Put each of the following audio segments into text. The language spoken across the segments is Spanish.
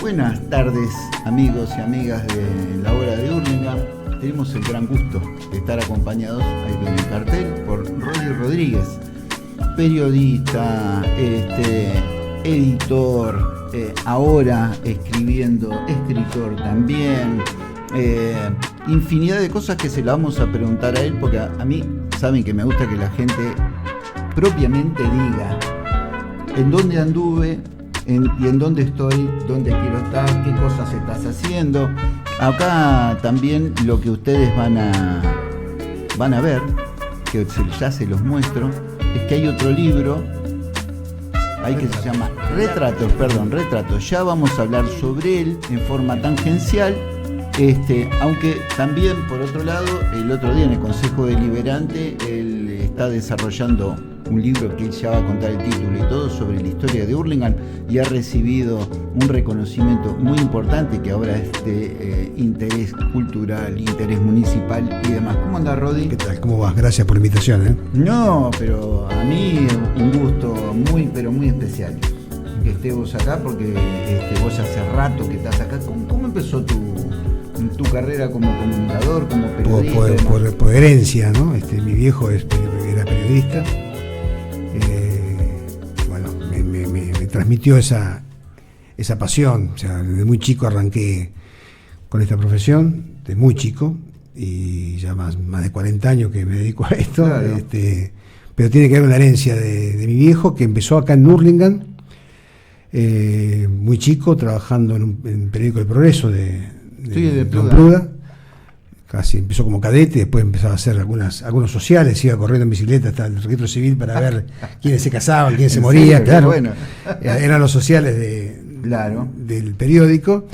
Buenas tardes, amigos y amigas de la hora de Hurlingham. Tenemos el gran gusto de estar acompañados, ahí en el cartel, por Rodi Rodríguez, periodista, editor, ahora escribiendo, escritor también, infinidad de cosas que se las vamos a preguntar a él, porque a mí saben que me gusta que la gente propiamente diga en dónde anduve y en dónde estoy, dónde quiero estar, qué cosas estás haciendo. Acá también lo que ustedes van a ver, que ya se los muestro, es que hay otro libro ahí que se llama Retratos. Ya vamos a hablar sobre él en forma tangencial, aunque también, por otro lado, el otro día en el Consejo Deliberante él está desarrollando un libro que él ya va a contar el título y todo sobre la historia de Hurlingham, y ha recibido un reconocimiento muy importante que ahora es de interés cultural, interés municipal y demás. ¿Cómo anda, Rodi? ¿Qué tal? ¿Cómo vas? Gracias por la invitación. No, pero a mí un gusto muy, pero muy especial que estés vos acá, porque vos hace rato que estás acá. ¿Cómo empezó tu carrera como comunicador, como periodista? Por herencia, ¿no? Mi viejo era periodista. Me transmitió esa pasión. O sea, desde muy chico arranqué con esta profesión, desde muy chico, y ya más de 40 años que me dedico a esto. Claro. Pero tiene que ver con la herencia de mi viejo, que empezó acá en Hurlingham, muy chico, trabajando en un periódico El Progreso de Don Pruda. Casi empezó como cadete, después empezaba a hacer algunos sociales, iba corriendo en bicicleta hasta el registro civil para ver quiénes se casaban, quiénes se morían. Claro, bueno. Eran los sociales del periódico.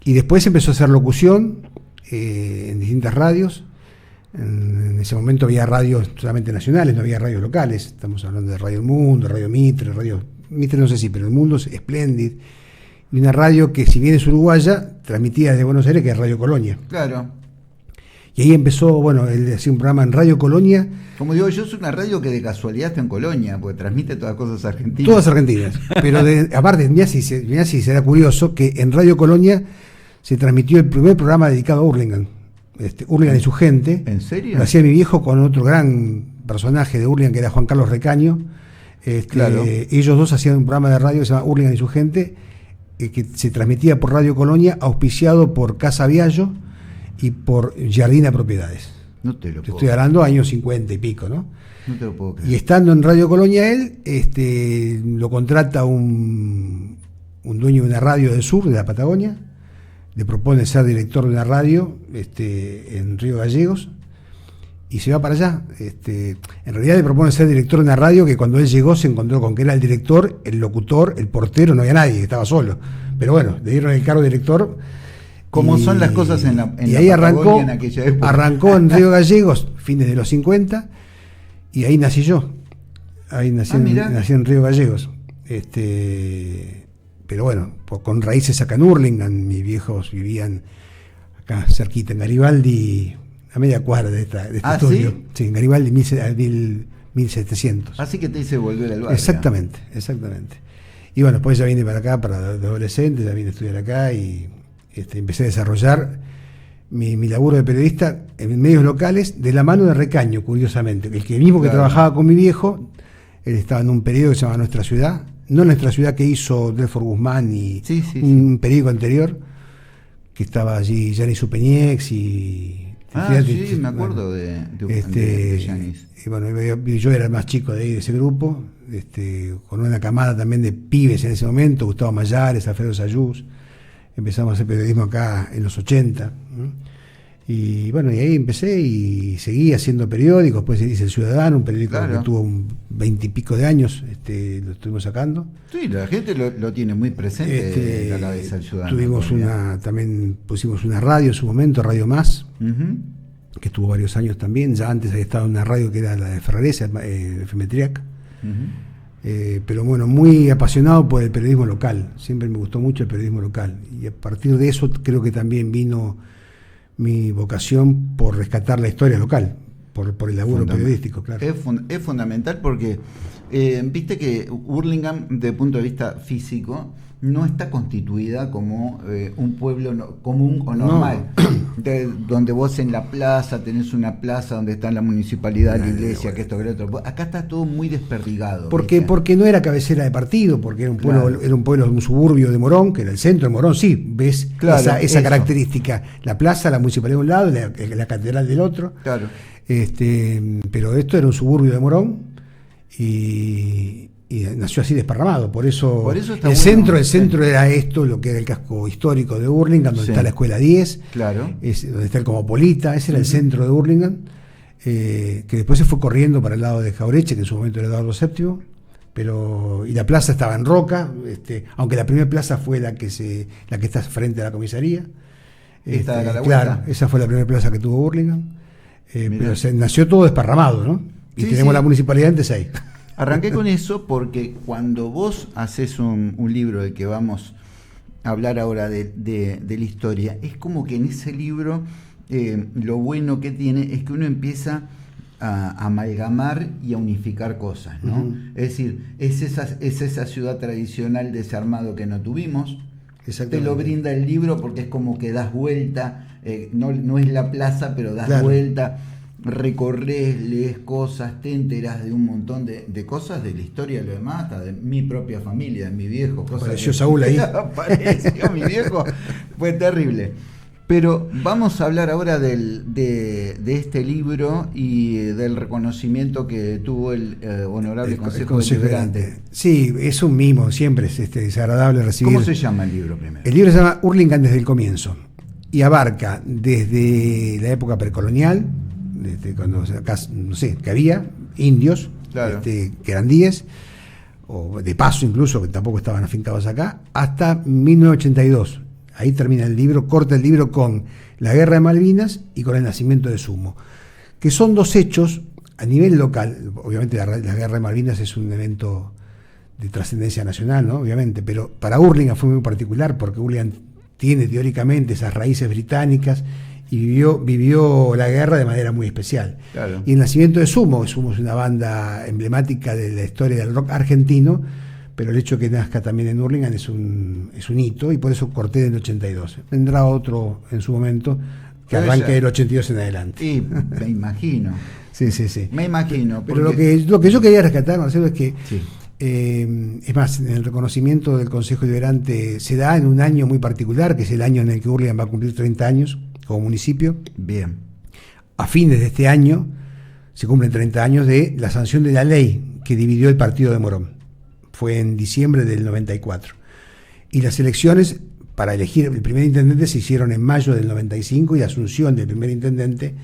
Y después empezó a hacer locución en distintas radios. En ese momento había radios solamente nacionales, no había radios locales. Estamos hablando de Radio Mundo, Radio Mitre, Mitre no sé si, pero El Mundo es Splendid. Y una radio que, si bien es uruguaya, transmitía desde Buenos Aires, que es Radio Colonia. Claro. Y ahí empezó, él hacía un programa en Radio Colonia. Como digo yo, es una radio que de casualidad está en Colonia, porque transmite todas cosas argentinas. Todas argentinas. Pero aparte, mirá si será curioso, que en Radio Colonia se transmitió el primer programa dedicado a Hurlingham. Hurlingham y su gente. ¿En serio? Lo hacía mi viejo con otro gran personaje de Hurlingham, que era Juan Carlos Recaño. Claro. Ellos dos hacían un programa de radio que se llama Hurlingham y su gente, que se transmitía por Radio Colonia, auspiciado por Casa Viallo y por Jardina Propiedades. No te lo puedo. Estoy hablando años 50 y pico, ¿no? No te lo puedo creer. Y estando en Radio Colonia él, lo contrata un dueño de una radio del sur, de la Patagonia, le propone ser director de una radio en Río Gallegos, y se va para allá. En realidad le propone ser director de una radio que, cuando él llegó, se encontró con que era el director, el locutor, el portero, no había nadie, estaba solo. Pero bueno, le dieron el cargo de director. Como son las cosas en la ahí Patagonia en aquella época. Arrancó en Río Gallegos, fines de los 50, y ahí nací yo. Ahí nací en Río Gallegos. Pero bueno, con raíces acá en Hurlingham. Mis viejos vivían acá cerquita, en Garibaldi, a media cuadra de este estudio. ¿Sí? Sí, en Garibaldi 1700. Así que te hice volver al barrio. Exactamente. Y bueno, pues ya vine para acá, para adolescente, ya vine a estudiar acá y empecé a desarrollar mi laburo de periodista en medios locales, de la mano de Recaño, curiosamente. El mismo que trabajaba con mi viejo, él estaba en un periódico que se llama Nuestra Ciudad, no Nuestra Ciudad que hizo Delford Guzmán y un periódico anterior, que estaba allí Yanis Upeñex y... me acuerdo de Yanis. Y bueno, yo era el más chico de ese grupo, con una camada también de pibes en ese momento, Gustavo Mayares, Alfredo Sayús. Empezamos a hacer periodismo acá en los 80, ¿no? Y bueno, y ahí empecé y seguí haciendo periódicos. Después hice El Ciudadano, un periódico que tuvo 20 y pico de años, lo estuvimos sacando. Sí, la gente lo tiene muy presente en la cabeza, El Ciudadano. También pusimos una radio en su momento, Radio Más, que estuvo varios años también. Ya antes había estado en una radio que era la de Ferraresa, FM Triac. Pero bueno, muy apasionado por el periodismo local. Siempre me gustó mucho el periodismo local. Y a partir de eso creo que también vino mi vocación por rescatar la historia local, por el laburo periodístico, claro. Es fundamental porque viste que Hurlingham, desde el punto de vista físico, no está constituida como un pueblo común o normal, donde vos en la plaza tenés una plaza donde está la municipalidad, la iglesia, que esto, que lo otro. Acá está todo muy desperdigado. Porque no era cabecera de partido, porque era un pueblo, era un pueblo, un suburbio de Morón, que era el centro de Morón, sí, ves esa característica, la plaza, la municipalidad de un lado, la catedral del otro. Claro. Pero esto era un suburbio de Morón y nació así desparramado, por eso el centro era esto, lo que era el casco histórico de Hurlingham, donde está la escuela 10, donde está el Cosmopolita, ese era el centro de Hurlingham, que después se fue corriendo para el lado de Jaureche, que en su momento era Eduardo VII, y la plaza estaba en Roca, aunque la primera plaza fue la que está frente a la comisaría. Claro, esa fue la primera plaza que tuvo Hurlingham, pero nació todo desparramado, ¿no? Y tenemos la municipalidad antes ahí. Arranqué con eso porque cuando vos haces un libro del que vamos a hablar ahora de la historia, es como que en ese libro lo bueno que tiene es que uno empieza a amalgamar y a unificar cosas, ¿no? Uh-huh. Es decir, es esa ciudad tradicional de ese armado que no tuvimos. Te lo brinda el libro porque es como que das vuelta, no es la plaza, pero das vuelta. Recorres, lees cosas, te enteras de un montón de cosas de la historia de lo demás, hasta de mi propia familia, de mi viejo. Apareció Saúl ahí. Apareció mi viejo, fue terrible. Pero vamos a hablar ahora de este libro y del reconocimiento que tuvo el honorable Consejo Deliberante. Sí, es un mimo, siempre es desagradable recibir. ¿Cómo se llama el libro primero? El libro se llama Hurlingham desde el comienzo y abarca desde la época precolonial, cuando acá, no sé, que había indios, que eran 10, o de paso incluso, que tampoco estaban afincados acá, hasta 1982. Ahí termina el libro, corta el libro con la Guerra de Malvinas y con el nacimiento de Sumo, que son dos hechos a nivel local. Obviamente la Guerra de Malvinas es un evento de trascendencia nacional, ¿no? Obviamente, pero para Hurlingham fue muy particular, porque Hurlingham tiene teóricamente esas raíces británicas y vivió la guerra de manera muy especial. Claro. Y el nacimiento de Sumo es una banda emblemática de la historia del rock argentino, pero el hecho de que nazca también en Hurlingham es un hito, y por eso corté del 82. Vendrá otro en su momento que arranque del 82 en adelante. Sí, me imagino. Sí. Me imagino. Pero lo que yo quería rescatar, Marcelo, es que es más, en el reconocimiento del Consejo Deliberante se da en un año muy particular, que es el año en el que Hurlingham va a cumplir 30 años como municipio. Bien. A fines de este año se cumplen 30 años de la sanción de la ley que dividió el partido de Morón. Fue en diciembre del 94. Y las elecciones para elegir el primer intendente se hicieron en mayo del 95, y la asunción del primer intendente,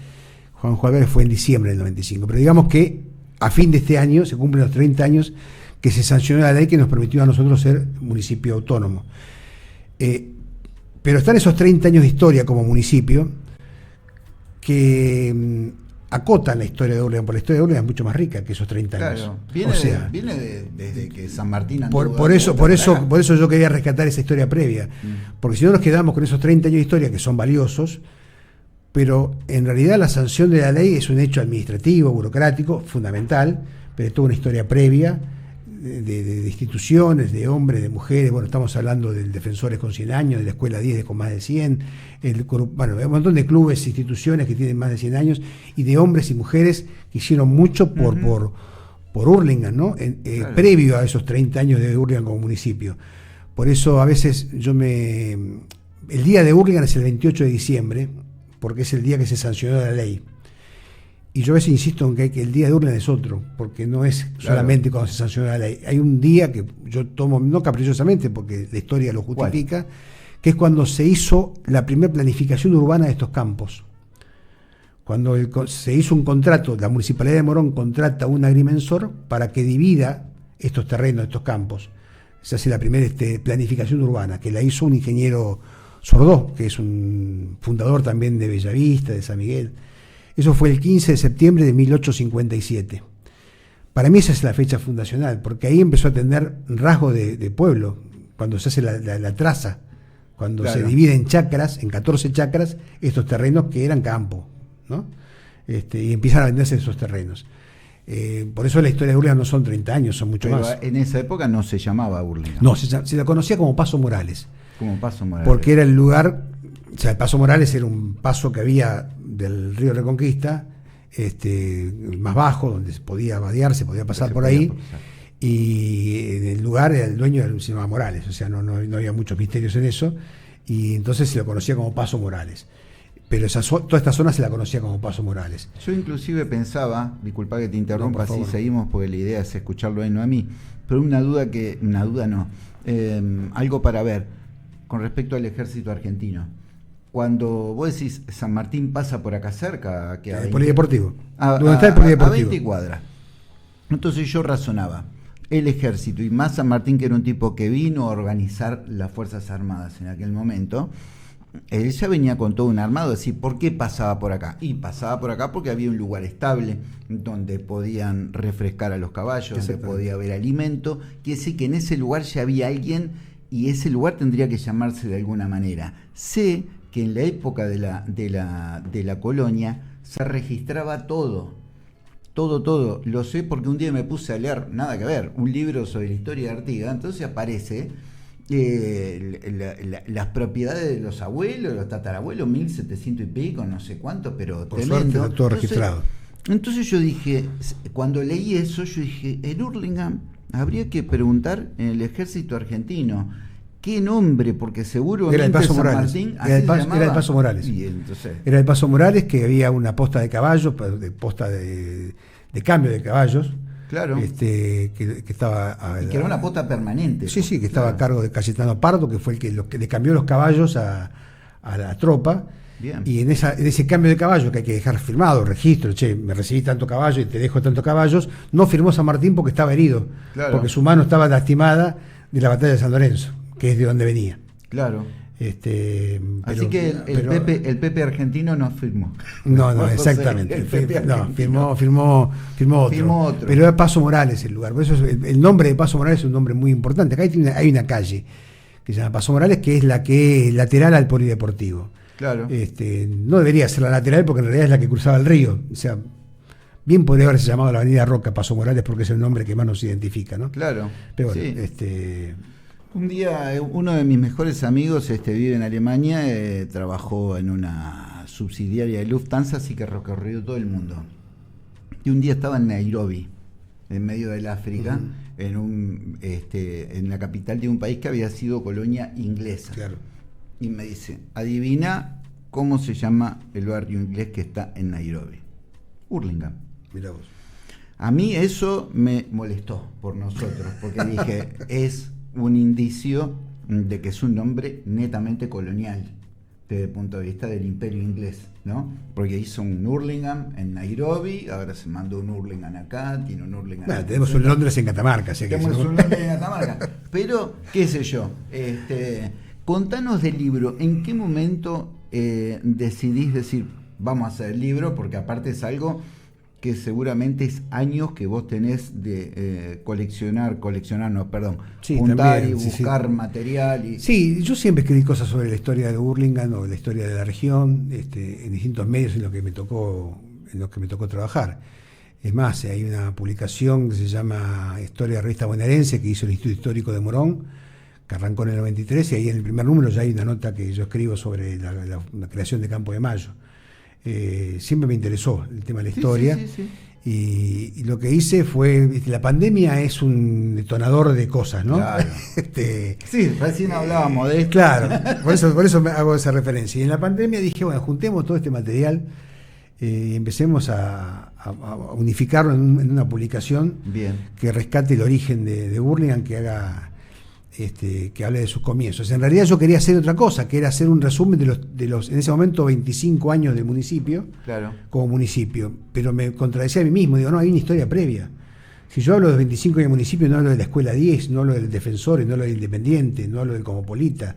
Juan Álvarez, fue en diciembre del 95. Pero digamos que a fin de este año se cumplen los 30 años que se sancionó la ley que nos permitió a nosotros ser municipio autónomo. Pero están esos 30 años de historia como municipio que acotan la historia de Hurlingham, porque la historia de Hurlingham es mucho más rica que esos 30 años. Viene desde que San Martín anduvo. Por eso yo quería rescatar esa historia previa, porque si no nos quedamos con esos 30 años de historia que son valiosos, pero en realidad la sanción de la ley es un hecho administrativo, burocrático, fundamental, pero es toda una historia previa de instituciones, de hombres, de mujeres. Bueno, estamos hablando del Defensores con 100 años, de la Escuela 10 con más de 100, hay un montón de clubes, instituciones que tienen más de 100 años, y de hombres y mujeres que hicieron mucho por Hurlingham, ¿no? Claro. Previo a esos 30 años de Hurlingham como municipio. Por eso a veces el día de Hurlingham es el 28 de diciembre, porque es el día que se sancionó la ley. Y yo a veces insisto en que el día de Hurlingham es otro, porque no es solamente cuando se sancionó la ley. Hay un día que yo tomo, no caprichosamente, porque la historia lo justifica, que es cuando se hizo la primera planificación urbana de estos campos. Cuando se hizo un contrato, la Municipalidad de Morón contrata a un agrimensor para que divida estos terrenos, estos campos. Se hace la primera planificación urbana, que la hizo un ingeniero Sordó, que es un fundador también de Bellavista, de San Miguel. Eso fue el 15 de septiembre de 1857. Para mí esa es la fecha fundacional, porque ahí empezó a tener rasgo de pueblo, cuando se hace la traza, cuando se divide en chacras, en 14 chacras, estos terrenos que eran campo, ¿no? Y empiezan a venderse esos terrenos. Por eso la historia de Hurlingham no son 30 años, son mucho Pero más. en esa época no se llamaba Hurlingham. No, se la conocía como Paso Morales. Como Paso Morales. Porque era el lugar, o sea, el Paso Morales era un paso que había del río Reconquista, más bajo, donde se podía vadear, se podía pasar por ahí. Y en el lugar el dueño se llamaba Morales, o sea, no había muchos misterios en eso. Y entonces se lo conocía como Paso Morales. Pero toda esta zona se la conocía como Paso Morales. Yo inclusive pensaba, disculpa que te interrumpa, No, si seguimos, porque la idea es escucharlo a él, no a mí, pero algo para ver con respecto al ejército argentino. Cuando vos decís San Martín pasa por acá cerca, que el Polideportivo. ¿Dónde está el Polideportivo? A 20 cuadras. Entonces yo razonaba, el ejército y más San Martín, que era un tipo que vino a organizar las Fuerzas Armadas en aquel momento, él ya venía con todo un armado, es decir, ¿por qué pasaba por acá? Y pasaba por acá porque había un lugar estable donde podían refrescar a los caballos, donde podía haber alimento, quiere decir que en ese lugar ya había alguien y ese lugar tendría que llamarse de alguna manera. Sé que en la época de la colonia se registraba todo, lo sé porque un día me puse a leer, nada que ver, un libro sobre la historia de Artigas, entonces aparece las propiedades de los abuelos, los tatarabuelos, 1700 y pico, no sé cuánto, pero por tremendo. Suerte, todo registrado. Entonces yo dije, cuando leí eso, yo dije, en Hurlingham habría que preguntar en el ejército argentino, ¿qué nombre? Porque seguro era el Paso San Morales. Martín, Era el Paso Morales. Era el Paso Morales, que había una posta de caballos, posta de cambio de caballos. Claro. Que estaba. Y que era una posta permanente. Sí, que estaba a cargo de Cayetano Pardo, que fue el que le cambió los caballos a la tropa. Bien. Y en ese cambio de caballo, que hay que dejar firmado, registro, me recibí tanto caballo y te dejo tantos caballos, no firmó San Martín porque estaba herido. Claro. Porque su mano estaba lastimada de la batalla de San Lorenzo, que es de donde venía. Claro. Así que el Pepe argentino no firmó. No, exactamente. Firmó otro. Pero era Paso Morales el lugar. Por eso el nombre de Paso Morales es un nombre muy importante. Acá hay una calle que se llama Paso Morales, que es la que es lateral al Polideportivo. Claro. No debería ser la lateral porque en realidad es la que cruzaba el río. O sea, bien podría haberse llamado la Avenida Roca Paso Morales porque es el nombre que más nos identifica, ¿no? Claro. Pero bueno, sí. Un día uno de mis mejores amigos vive en Alemania, trabajó en una subsidiaria de Lufthansa, así que recorrió todo el mundo. Y un día estaba en Nairobi, en medio del África, en la capital de un país que había sido colonia inglesa. Claro. Y me dice, adivina cómo se llama el barrio inglés que está en Nairobi. Hurlingham. Mirá vos. A mí eso me molestó por nosotros, porque dije, es un indicio de que es un nombre netamente colonial desde el punto de vista del imperio inglés, ¿no? Porque hizo un Hurlingham en Nairobi, ahora se mandó un Hurlingham acá, tiene un Hurlingham acá. Tenemos un Londres en Catamarca, tenemos un Londres en Catamarca. Pero, qué sé yo, contanos del libro, ¿en qué momento decidís decir, vamos a hacer el libro? Porque aparte es algo que seguramente es años que vos tenés de juntar y buscar material. Sí, yo siempre escribí cosas sobre la historia de Hurlingham o la historia de la región, en distintos medios en los que me tocó trabajar. Es más, hay una publicación que se llama Historia de la Revista Bonaerense, que hizo el Instituto Histórico de Morón, que arrancó en el 93, y ahí en el primer número ya hay una nota que yo escribo sobre la creación de Campo de Mayo. Siempre me interesó el tema de la historia. Sí. Y lo que hice fue, la pandemia es un detonador de cosas, ¿no? Claro. Sí, recién hablábamos de esto. Claro, por eso me hago esa referencia. Y en la pandemia dije, bueno, juntemos todo este material y empecemos a unificarlo en una publicación. Bien. Que rescate el origen de Hurlingham, que haga que hable de sus comienzos. En realidad yo quería hacer otra cosa, que era hacer un resumen de los en ese momento 25 años del municipio, claro, como municipio, pero me contradecía a mí mismo, digo, no, hay una historia previa. Si yo hablo de 25 años del municipio, no hablo de la Escuela 10, no hablo del Defensor, no hablo del Independiente, no hablo del Cosmopolita,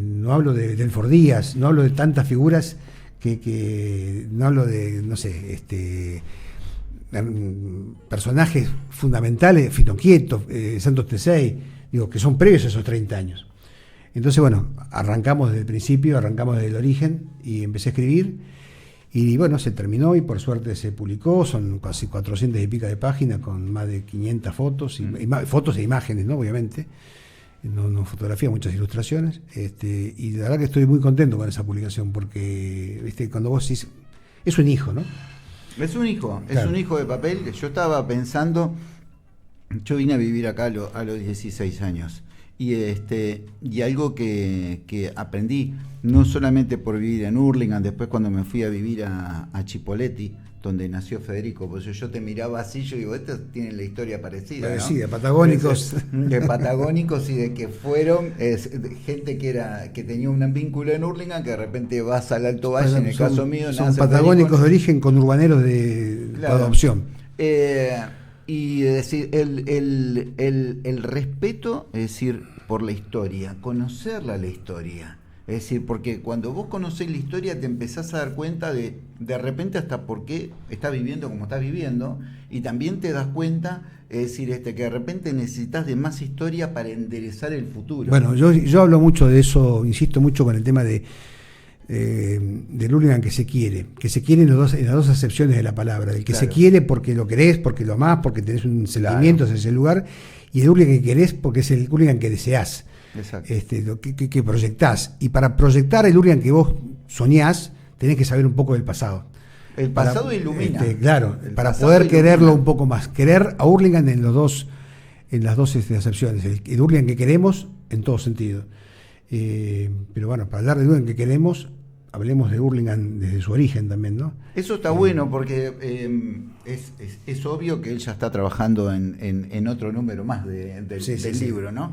no hablo de Delfor Díaz, no hablo de tantas figuras que no hablo de, no sé, personajes fundamentales, Fito Quieto, Santos Tesey, digo, que son previos a esos 30 años. Entonces, bueno, arrancamos desde el principio, arrancamos desde el origen y empecé a escribir. Y bueno, se terminó y por suerte se publicó, son casi 400 y pico de páginas con más de 500 fotos, fotos e imágenes, ¿no? Obviamente, no fotografía, muchas ilustraciones, y la verdad que estoy muy contento con esa publicación, porque cuando vos decís, es un hijo, ¿no? Es un hijo, claro. Es un hijo de papel. Yo estaba pensando, yo vine a vivir acá a los 16 años. Y algo que aprendí, no solamente por vivir en Hurlingham, después cuando me fui a vivir a Chipoleti, donde nació Federico, pues yo te miraba así, yo digo, estos tienen la historia parecida, ¿no? Sí, de patagónicos. De patagónicos y de que fueron gente que tenía un vínculo en Hurlingham, que de repente vas al Alto Valle, en el caso mío. Son patagónicos de origen con urbaneros de adopción. Y es decir, el respeto, es decir, por la historia, conocerla la historia. Es decir, porque cuando vos conocés la historia te empezás a dar cuenta de repente hasta por qué estás viviendo como estás viviendo, y también te das cuenta, es decir, que de repente necesitas de más historia para enderezar el futuro. Bueno, yo hablo mucho de eso, insisto mucho con el tema del Hurlingham que se quiere en las dos acepciones de la palabra, del que se quiere porque lo querés, porque lo amás, porque tenés un sentimiento hacia ese lugar, y el Hurlingham que querés porque es el Hurlingham que deseás. Exacto. Lo que proyectás. Y para proyectar el Hurlingham que vos soñás, tenés que saber un poco del pasado. El pasado ilumina. Claro, para poder quererlo un poco más. Querer a Hurlingham en las dos acepciones. El Hurlingham que queremos en todo sentido. Pero bueno, para hablar del Hurlingham que queremos, hablemos de Hurlingham desde su origen también, ¿no? Eso está bueno porque es obvio que él ya está trabajando en otro número más del libro, ¿no?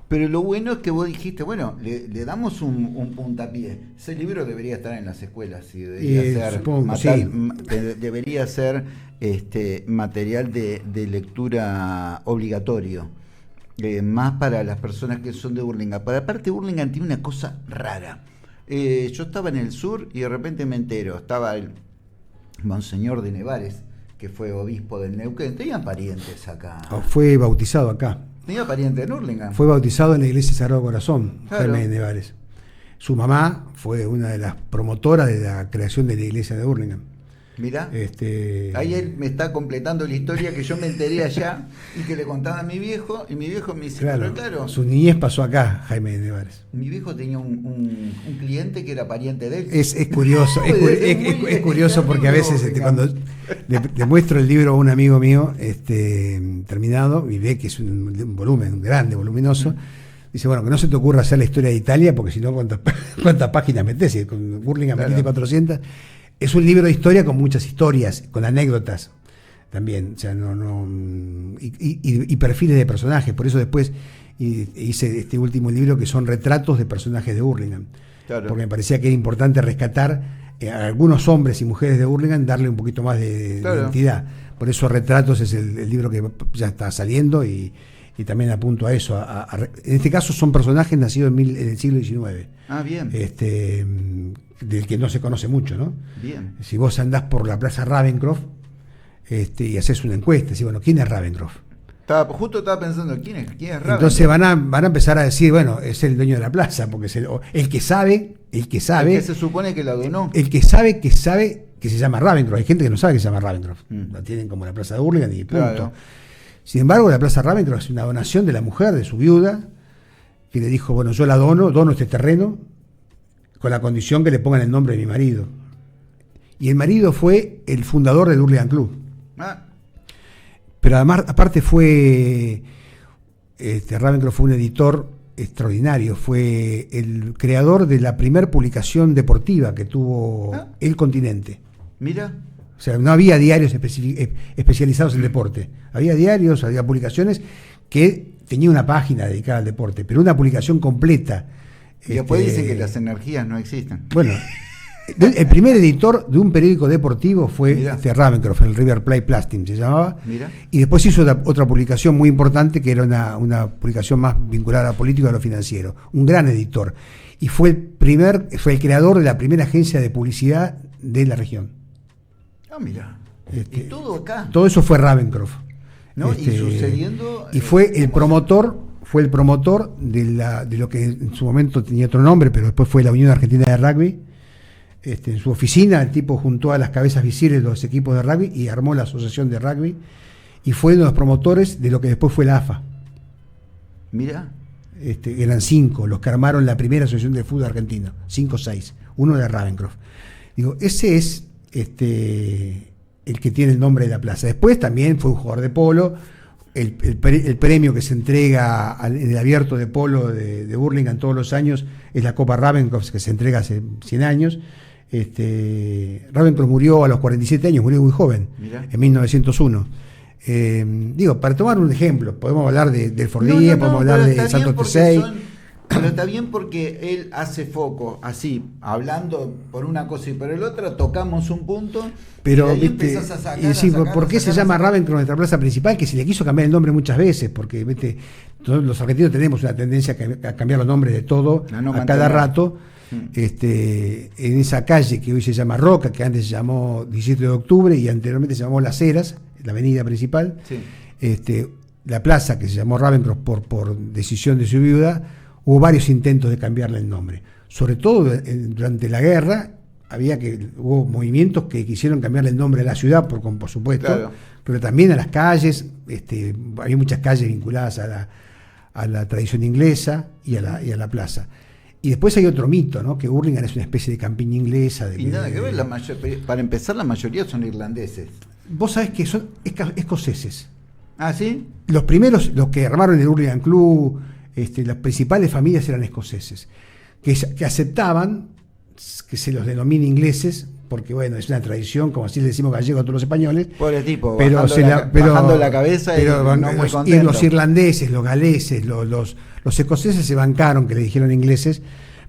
Pero lo bueno es que vos dijiste, bueno, le damos un puntapié. Ese libro debería estar en las escuelas y debería ser material de lectura obligatorio, más para las personas que son de Hurlingham. Pero aparte, Hurlingham tiene una cosa rara. Yo estaba en el sur y de repente me entero, estaba el Monseñor de Nevares, que fue obispo del Neuquén, tenían parientes acá. Fue bautizado acá. Tenía parientes en Hurlingham. Fue bautizado en la iglesia Sagrado Corazón, claro. Jaime de Nevares. Su mamá fue una de las promotoras de la creación de la iglesia de Hurlingham. Mirá, ahí él me está completando la historia que yo me enteré allá y que le contaba a mi viejo, y mi viejo me dice, claro, su niñez pasó acá, Jaime de Nevares. Mi viejo tenía un cliente que era pariente de él. Es curioso, es curioso porque a veces cuando le muestro el libro a un amigo mío terminado, y ve que es un volumen grande, voluminoso, dice, bueno, que no se te ocurra hacer la historia de Italia, porque si no, ¿cuántas páginas metés? Con Hurlingham metiste 400. Es un libro de historia con muchas historias, con anécdotas también, o sea, y perfiles de personajes. Por eso después hice este último libro que son retratos de personajes de Hurlingham. Claro. Porque me parecía que era importante rescatar a algunos hombres y mujeres de Hurlingham, darle un poquito más de identidad. Por eso Retratos es el libro que ya está saliendo y también apunto a eso. En este caso son personajes nacidos en el siglo XIX. Ah, bien. Del que no se conoce mucho, ¿no? Bien. Si vos andás por la Plaza Ravenscroft y haces una encuesta, decís, bueno, ¿quién es Ravenscroft? Justo estaba pensando, ¿quién es Ravenscroft? Entonces van a empezar a decir, bueno, es el dueño de la plaza, porque es el que sabe. El que se supone que la donó. El que sabe que se llama Ravenscroft. Hay gente que no sabe que se llama Ravenscroft. La tienen como la Plaza de Hurlingham y punto. Claro. Sin embargo, la Plaza Ravenscroft es una donación de la mujer, de su viuda, que le dijo, bueno, yo la dono este terreno, con la condición que le pongan el nombre de mi marido. Y el marido fue el fundador del Hurlingham Club. Pero además, aparte fue, Ravenscroft fue un editor extraordinario, fue el creador de la primera publicación deportiva que tuvo El Continente. Mira. O sea, no había diarios especializados en deporte. Había diarios, había publicaciones que tenían una página dedicada al deporte, pero una publicación completa. Y después dicen que las energías no existen. Bueno, el primer editor de un periódico deportivo fue Ravenscroft, el River Plate Plasting se llamaba. Mira. Y después hizo otra publicación muy importante que era una publicación más vinculada a lo político y a lo financiero. Un gran editor. Y fue el creador de la primera agencia de publicidad de la región. Mira. Y todo acá. Todo eso fue Ravenscroft. ¿No? Y sucediendo. Y fue el promotor de lo que en su momento tenía otro nombre, pero después fue la Unión Argentina de Rugby, En su oficina el tipo juntó a las cabezas visibles de los equipos de rugby y armó la asociación de rugby y fue uno de los promotores de lo que después fue la AFA. Mira. Eran 5 los que armaron la primera asociación de fútbol argentino, 5 o 6, uno de Ravenscroft. Digo, ese es el que tiene el nombre de la plaza. Después también fue un jugador de polo. El premio que se entrega en el abierto de polo de Hurlingham todos los años es la Copa Ravenscroft, que se entrega hace 100 años. Ravenscroft murió a los 47 años, murió muy joven. Mirá. En 1901. Para tomar un ejemplo, podemos hablar del Fordía, podemos hablar de Santos Tesey. Pero está bien porque él hace foco, así, hablando por una cosa y por el otra, tocamos un punto. Pero, y empezás a sacar, ¿por qué se llama Ravenscroft nuestra plaza principal? Que se le quiso cambiar el nombre muchas veces, porque todos los argentinos tenemos una tendencia a cambiar los nombres de todo a cada rato. En esa calle que hoy se llama Roca, que antes se llamó 17 de octubre y anteriormente se llamó Las Heras, la avenida principal, la plaza que se llamó Ravenscroft por decisión de su viuda, hubo varios intentos de cambiarle el nombre. Sobre todo durante la guerra hubo movimientos que quisieron cambiarle el nombre a la ciudad, por supuesto, claro, pero también a las calles. Había muchas calles vinculadas a la tradición inglesa y a la plaza. Y después hay otro mito, ¿no? Que Hurlingham es una especie de campiña inglesa. Y nada que ver, para empezar, la mayoría son irlandeses. Vos sabés que son escoceses. ¿Ah, sí? Los primeros, los que armaron el Hurlingham Club, las principales familias eran escoceses, que aceptaban que se los denomine ingleses, porque bueno, es una tradición, como así le decimos gallego a todos los españoles. Pobre tipo, pero bajando la cabeza pero, y no muy contento. Y los irlandeses, los galeses, los escoceses se bancaron que le dijeron ingleses,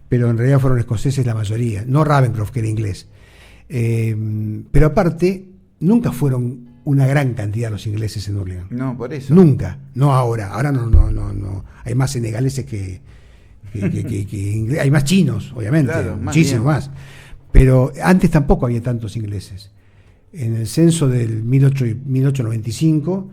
pero en realidad fueron escoceses la mayoría, no Ravenscroft, que era inglés. Pero aparte, nunca fueron una gran cantidad los ingleses en Hurlingham. No, por eso. Nunca, no ahora. Ahora no. Hay más senegaleses que ingleses. Hay más chinos, obviamente, claro, muchísimo más. Pero antes tampoco había tantos ingleses. En el censo del 1895,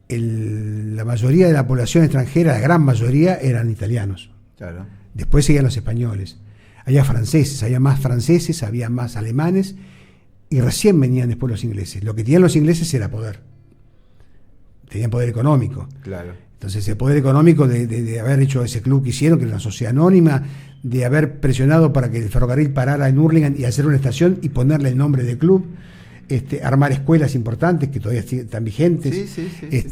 la mayoría de la población extranjera, la gran mayoría, eran italianos. Claro. Después seguían los españoles. Había franceses, había más alemanes, y recién venían después los ingleses. Lo que tenían los ingleses era poder. Tenían poder económico. Claro. Entonces el poder económico de haber hecho ese club que hicieron, que era una sociedad anónima, de haber presionado para que el ferrocarril parara en Hurlingham y hacer una estación y ponerle el nombre del club, armar escuelas importantes que todavía están vigentes,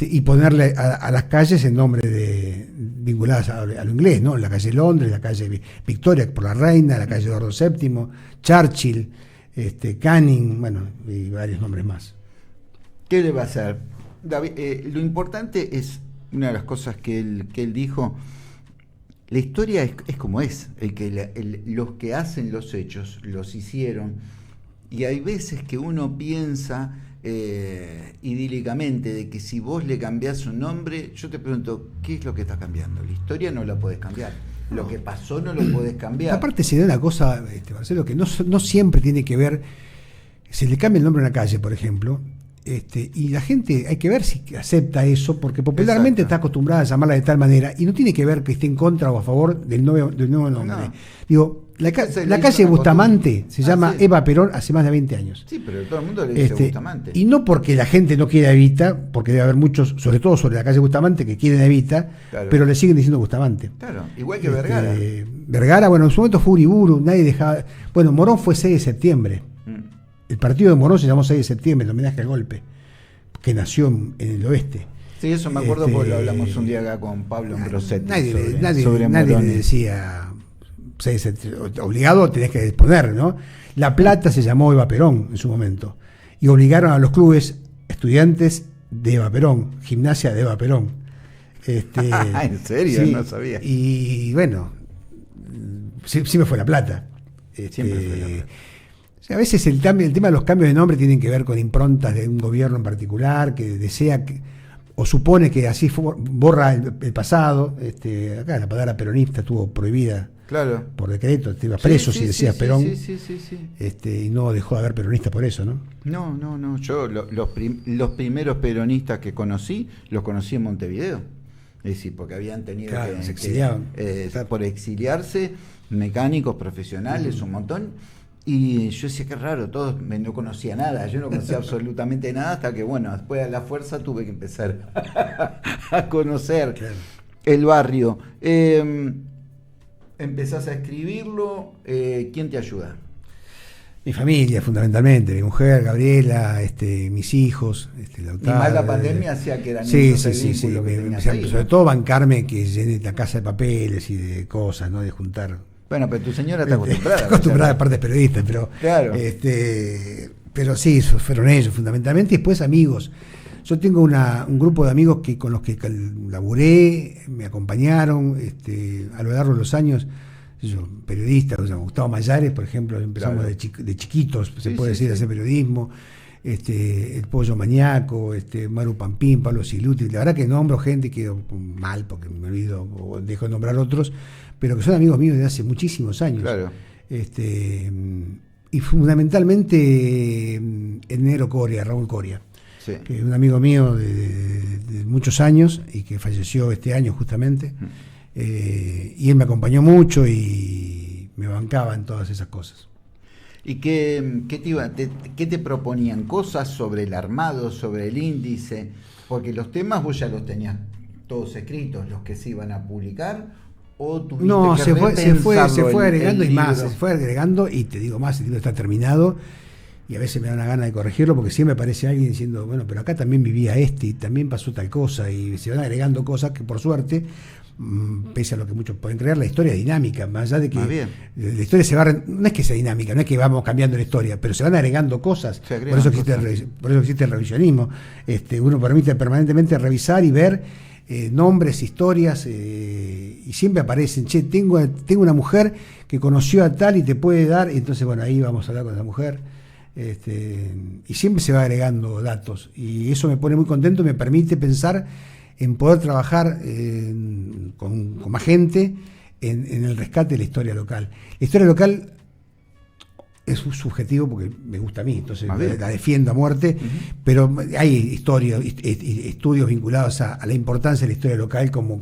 y ponerle a las calles el nombre vinculadas a lo inglés, ¿no? La calle Londres, la calle Victoria por la Reina, la calle Eduardo VII, Churchill, Canning, bueno, y varios nombres más. ¿Qué le va a hacer? David, lo importante es, una de las cosas que él dijo, la historia es como es, los que hacen los hechos, los hicieron, y hay veces que uno piensa idílicamente de que si vos le cambiás un nombre, yo te pregunto, ¿qué es lo que estás cambiando? La historia no la podés cambiar. Lo que pasó no lo podés cambiar. Aparte se da una cosa, Marcelo, que no siempre tiene que ver, se le cambia el nombre a una calle, por ejemplo, y la gente hay que ver si acepta eso, porque popularmente está acostumbrada a llamarla de tal manera, y no tiene que ver que esté en contra o a favor del nuevo nombre. No. Digo, la calle Bustamante se llama Eva Perón hace más de 20 años. Sí, pero todo el mundo le dice Bustamante. Y no porque la gente no quiera Evita, porque debe haber muchos, sobre todo sobre la calle Bustamante, que quieren Evita, claro, pero le siguen diciendo Bustamante. Claro, igual que Vergara. Vergara, bueno, en su momento fue Uriburu, nadie dejaba. Bueno, Morón fue 6 de septiembre. El partido de Morón se llamó 6 de septiembre, en homenaje al golpe, que nació en el oeste. Sí, eso me acuerdo porque lo hablamos un día acá con Pablo Ambrosetti. Nadie le decía 6 de septiembre, obligado tenés que poner, ¿no? La Plata se llamó Eva Perón en su momento, y obligaron a los clubes estudiantes de Eva Perón, gimnasia de Eva Perón. ¿En serio? Sí, no sabía. Y bueno, siempre fue La Plata. Siempre fue La Plata. A veces el tema de los cambios de nombre tienen que ver con improntas de un gobierno en particular que desea o supone que así borra el pasado. Acá la palabra peronista estuvo prohibida, claro, por decreto, te ibas preso si decías Perón. Y no dejó de haber peronistas por eso, ¿no? No. Yo los primeros peronistas que conocí, los conocí en Montevideo. Es decir, porque habían tenido se exiliaban. Por exiliarse, mecánicos, profesionales, un montón. Y yo decía, qué raro, no conocía nada, yo no conocía absolutamente nada, hasta que, bueno, después a la fuerza tuve que empezar a conocer el barrio. Empezás a escribirlo, ¿quién te ayuda? Mi familia, fundamentalmente, mi mujer, Gabriela, mis hijos, Lautaro. Y más la pandemia hacía que eran sí, ahí, sobre todo bancarme que llene la casa de papeles y de cosas, ¿no? De juntar. Bueno, pero tu señora está acostumbrada. Está acostumbrada a partes periodistas, pero. Claro. Pero sí, fueron ellos, fundamentalmente, y después amigos. Yo tengo un grupo de amigos con los que laburé, me acompañaron, a lo largo de los años. Periodistas, Gustavo Mayares, por ejemplo, empezamos de chiquitos, se puede decir, a hacer periodismo, el Pollo Mañaco, Maru Pampín, Pablo Siluti. La verdad que nombro gente, quedo mal porque me olvido o dejo de nombrar otros, pero que son amigos míos de hace muchísimos años. Claro. Y fundamentalmente el negro Coria, Raúl Coria, que es un amigo mío de muchos años y que falleció este año justamente. Y él me acompañó mucho y me bancaba en todas esas cosas. ¿Y qué te proponían? ¿Cosas sobre el armado, sobre el índice? Porque los temas vos ya los tenías todos escritos, los que se iban a publicar, o tuviste se fue agregando y más, se fue agregando, y te digo más, el libro está terminado y a veces me da una gana de corregirlo porque siempre aparece alguien diciendo, bueno, pero acá también vivía y también pasó tal cosa, y se van agregando cosas que por suerte, pese a lo que muchos pueden creer, la historia es dinámica, más allá de que la historia no es que sea dinámica, no es que vamos cambiando la historia, pero se van agregando cosas, por eso existe el revisionismo. Uno permite permanentemente revisar y ver nombres, historias, y siempre aparecen, tengo una mujer que conoció a tal y te puede dar, y entonces bueno, ahí vamos a hablar con esa mujer. Y siempre se va agregando datos, y eso me pone muy contento, me permite pensar en poder trabajar con más gente en el rescate de la historia local. La historia local es subjetivo porque me gusta a mí, entonces la defiendo a muerte, pero hay estudios vinculados a la importancia de la historia local como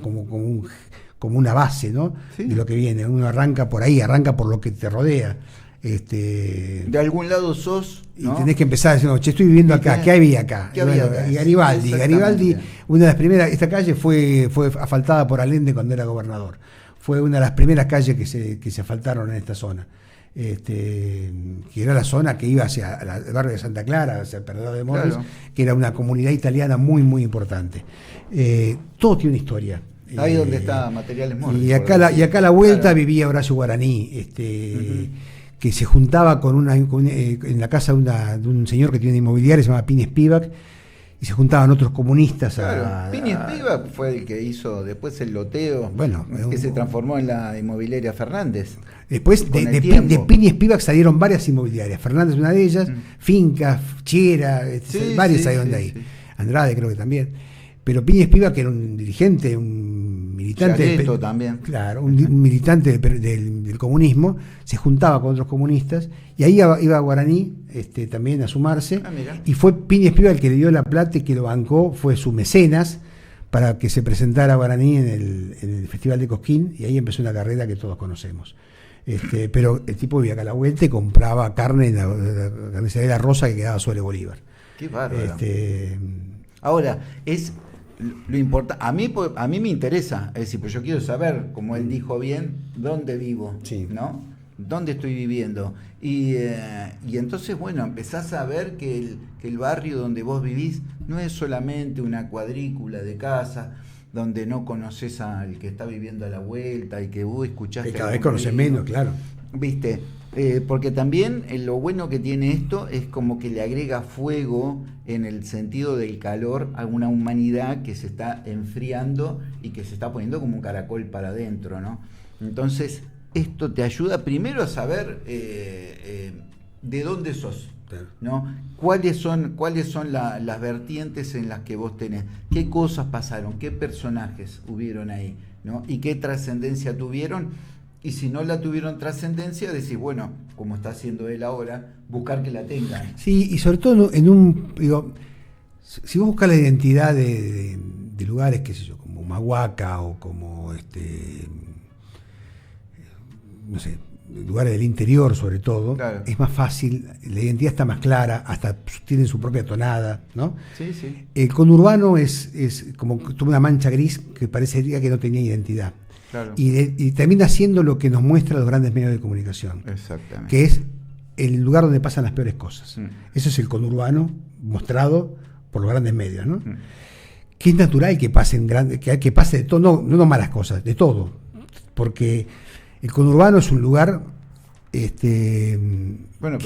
una base, ¿no? De lo que viene. Uno arranca por ahí, arranca por lo que te rodea. De algún lado sos, ¿no? Y tenés que empezar diciendo, estoy viviendo acá, ¿qué había acá? Acá? Y Garibaldi, una de las primeras, esta calle fue asfaltada por Allende cuando era gobernador. Fue una de las primeras calles que se asfaltaron en esta zona. Que era la zona que iba hacia el barrio de Santa Clara, hacia el Perdón de Morris, que era una comunidad italiana muy, muy importante. Todo tiene una historia. Ahí donde está Materiales Morris. Y acá a la vuelta vivía Horacio Guaraní, que se juntaba en la casa de un señor que tiene una inmobiliaria, se llama Pini Spivak, y se juntaban otros comunistas. Pini Spivak fue el que hizo después el loteo, que se transformó en la inmobiliaria Fernández. Después de Pini Spivak salieron varias inmobiliarias, Fernández una de ellas, Fincas, Chiera, varias salieron de ahí. Andrade creo que también. Pero Pini Spivak era un dirigente, un militante también. Claro, un militante del comunismo, se juntaba con otros comunistas, y ahí iba Guaraní también a sumarse, y fue Pini Spivak el que le dio la plata y que lo bancó, fue su mecenas para que se presentara Guaraní en el Festival de Cosquín, y ahí empezó una carrera que todos conocemos. Pero el tipo vivía acá a la vuelta y compraba carne en la carnicería de La Rosa que quedaba sobre Bolívar. Qué bárbaro. Ahora, es lo importante, a mí me interesa, es decir, pero yo quiero saber, como él dijo bien, dónde vivo, ¿no? ¿Dónde estoy viviendo? Y entonces, bueno, empezás a ver que el barrio donde vos vivís no es solamente una cuadrícula de casas donde no conoces al que está viviendo a la vuelta y que vos escuchaste. Que cada vez conoces menos, claro. ¿Viste? Porque también lo bueno que tiene esto es como que le agrega fuego en el sentido del calor a una humanidad que se está enfriando y que se está poniendo como un caracol para adentro, ¿no? Entonces, esto te ayuda primero a saber de dónde sos, ¿no? ¿Cuáles son las vertientes en las que vos tenés? ¿Qué cosas pasaron? ¿Qué personajes hubieron ahí? ¿No? ¿Y qué trascendencia tuvieron? Y si no la tuvieron trascendencia, decís, bueno, como está haciendo él ahora, buscar que la tengan. Sí, y sobre todo si vos buscas la identidad de lugares, qué sé yo, como Humahuaca o como, no sé, lugares del interior sobre todo, claro, es más fácil, la identidad está más clara, hasta tienen su propia tonada, ¿no? Sí, sí. El conurbano es como una mancha gris que parecería que no tenía identidad. Claro. Y termina siendo lo que nos muestra los grandes medios de comunicación. Exactamente. Que es el lugar donde pasan las peores cosas. Eso es el conurbano mostrado por los grandes medios, ¿no? Que es natural que pasen que pase de todo, no malas cosas, de todo. Porque el conurbano es un lugar bueno,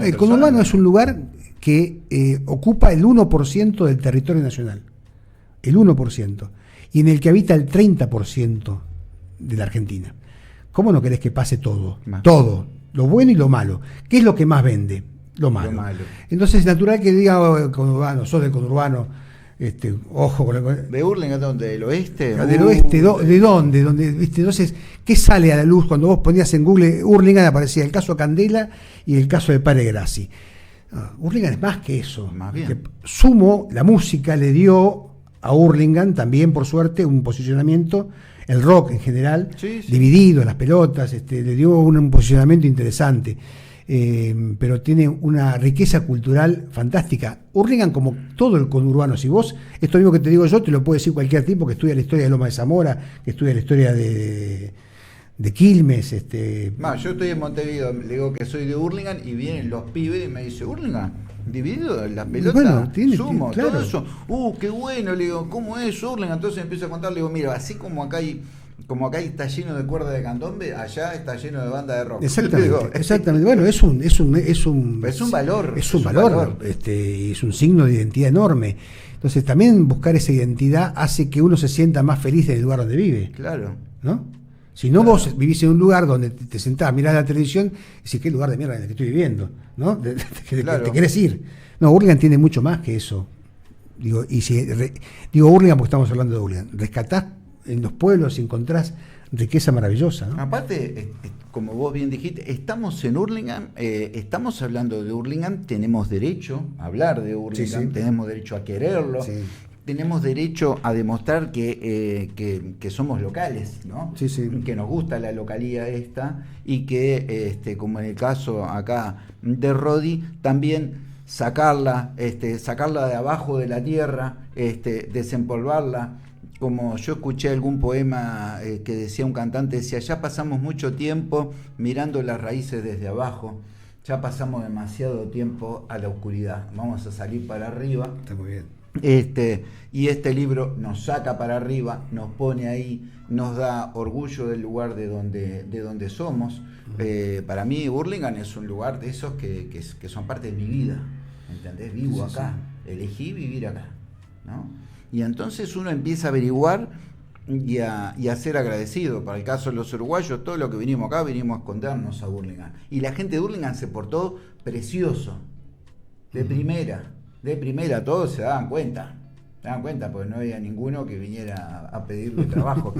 el conurbano es un lugar que ocupa el 1% del territorio nacional. El 1%. Y en el que habita el 30% de la Argentina. ¿Cómo no querés que pase todo? Todo, lo bueno y lo malo. ¿Qué es lo que más vende? Lo malo. Entonces es natural que diga conurbano, sos del conurbano, ojo con ¿De Hurlingham dónde? ¿Del oeste? Del oeste, ¿de dónde? ¿Viste? Entonces, ¿qué sale a la luz cuando vos ponías en Google Hurlingham? Aparecía el caso Candela y el caso de Padre Grassi. Hurlingham es más que eso. Más bien. Sumo, la música le dio a Hurlingham también, por suerte, un posicionamiento, el rock en general, sí. Dividido, las pelotas, le dio un posicionamiento interesante, pero tiene una riqueza cultural fantástica. Hurlingham, como todo el conurbano, si vos, esto mismo que te digo yo, te lo puede decir cualquier tipo que estudia la historia de Loma de Zamora, que estudia la historia de Quilmes. Yo estoy en Montevideo, le digo que soy de Hurlingham y vienen los pibes y me dicen, Hurlingham, Dividido, la pelota, bueno, Sumo, claro. todo eso. Qué bueno, le digo, ¿cómo es Hurlingham? Entonces empiezo a contar, le digo, mira, así como acá está lleno de cuerda de candombe, allá está lleno de banda de rock. Exactamente. Bueno, es un valor. Es un valor. Es un signo de identidad enorme. Entonces también buscar esa identidad hace que uno se sienta más feliz en el lugar donde vive. Claro. ¿No? Si no, vos vivís en un lugar donde te sentás, mirás la televisión y decís, ¿qué lugar de mierda en el que estoy viviendo? ¿No? Te querés ir. No, Hurlingham tiene mucho más que eso. Digo Hurlingham porque estamos hablando de Hurlingham. Rescatás en los pueblos y encontrás riqueza maravillosa, ¿no? Aparte, como vos bien dijiste, estamos en Hurlingham, estamos hablando de Hurlingham, tenemos derecho a hablar de Hurlingham, sí. Tenemos derecho a quererlo. Sí. Tenemos derecho a demostrar que somos locales, ¿no? Sí, sí. Que nos gusta la localía esta y que, como en el caso acá de Rodi, también sacarla de abajo de la tierra, desempolvarla. Como yo escuché algún poema que decía un cantante, decía, ya pasamos mucho tiempo mirando las raíces desde abajo, ya pasamos demasiado tiempo a la oscuridad, vamos a salir para arriba. Está muy bien. Y este libro nos saca para arriba, nos pone ahí, nos da orgullo del lugar de donde somos. Para mí Hurlingham es un lugar de esos que son parte de mi vida, ¿entendés? Vivo acá, elegí vivir acá, ¿no? Y entonces uno empieza a averiguar y a ser agradecido. Para el caso de los uruguayos, todo lo que vinimos acá, vinimos a escondernos a Hurlingham. Y la gente de Hurlingham se portó precioso, de primera, todos se daban cuenta, porque no había ninguno que viniera a pedirle trabajo.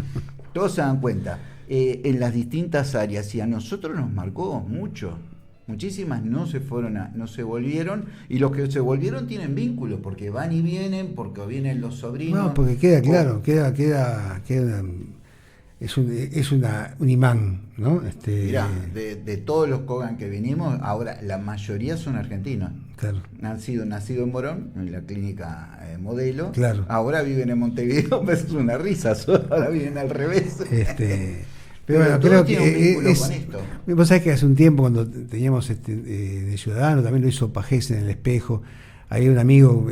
Todos se dan cuenta, en las distintas áreas, y a nosotros nos marcó mucho. Muchísimas no se volvieron, y los que se volvieron tienen vínculos, porque van y vienen, porque vienen los sobrinos. No, porque queda claro, es un imán, ¿no? Mirá, de todos los Kogan que vinimos, ahora la mayoría son argentinos. Claro. Han sido nacidos en Morón, en la clínica Modelo. Claro. Ahora viven en Montevideo, es una risa, ahora viven al revés. Pero bueno, creo que con esto. Vos sabés que hace un tiempo, cuando teníamos de Ciudadano, también lo hizo Pajés en El Espejo. Había un amigo